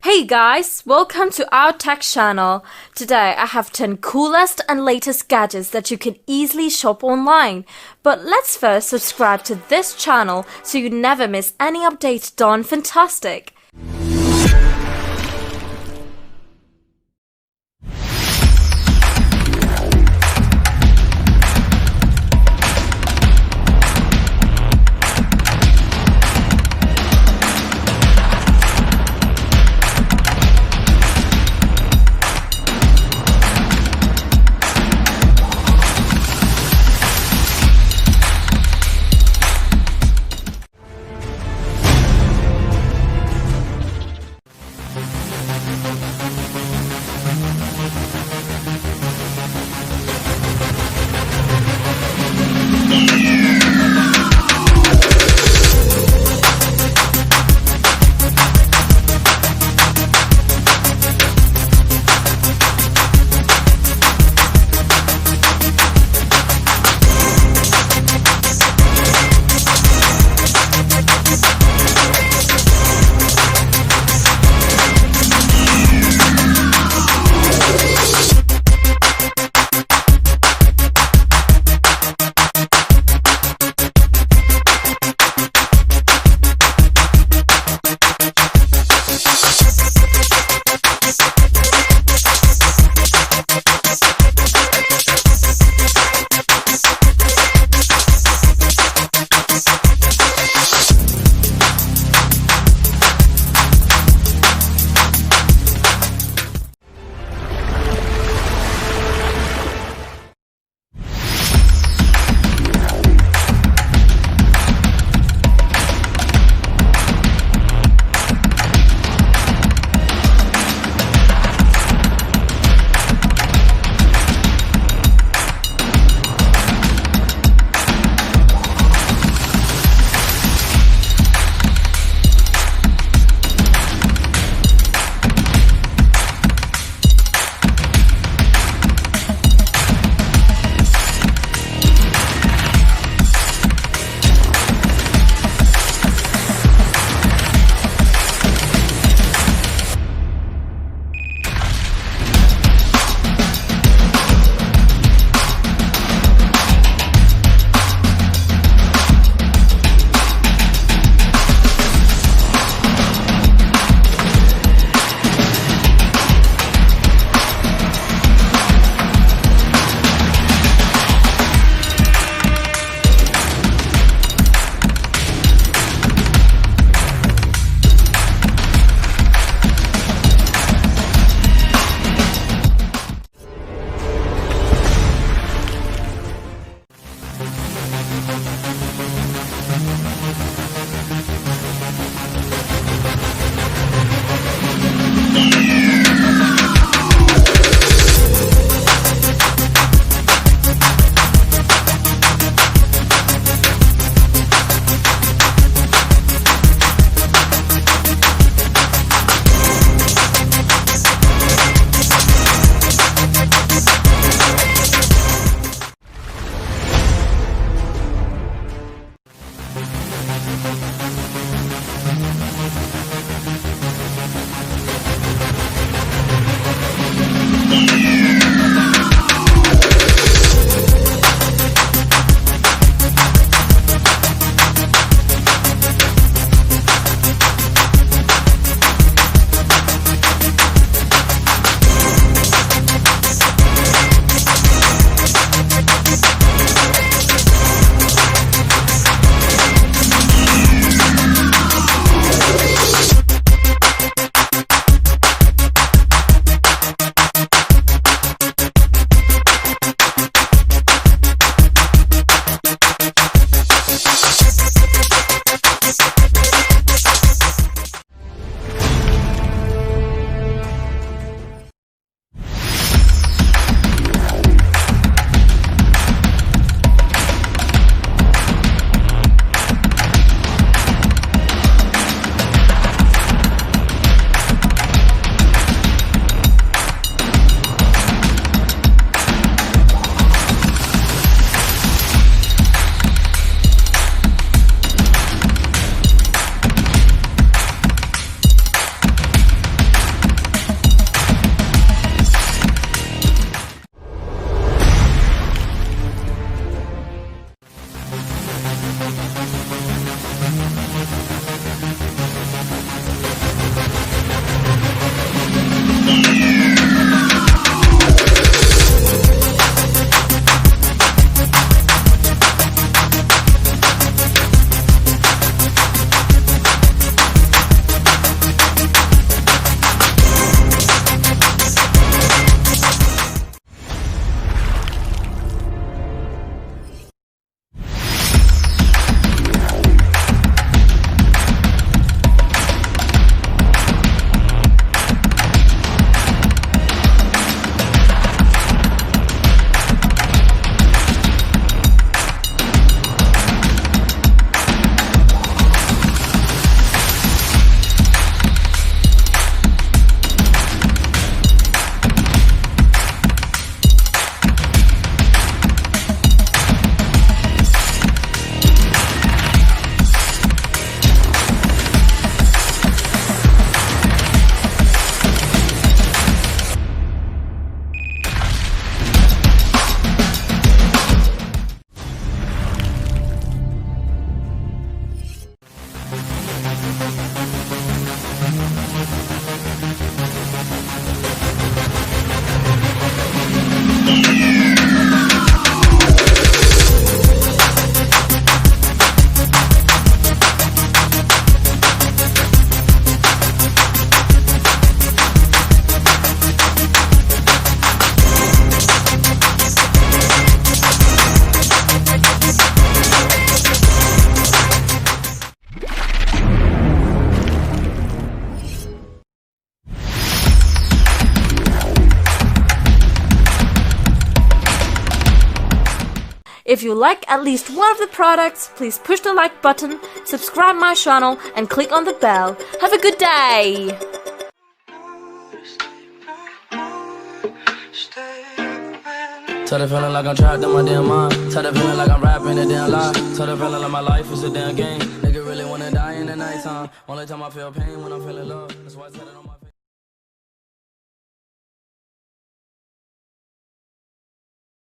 Hey guys, welcome to our tech channel. Today I have 10 coolest and latest gadgets that you can easily shop online. But let's first subscribe to this channel so you never miss any updates done fantastic. If you like at least one of the products, please push the like button, subscribe my channel, and click on the bell. Have a good day! Tell the feeling like I'm trapped in my damn mind. Tell the feeling like I'm rapping a damn lie. Tell the feeling like my life is a damn game. Nigga really wanna die in the nighttime. Only time I feel pain when I'm feeling love. That's why I tell it on my face.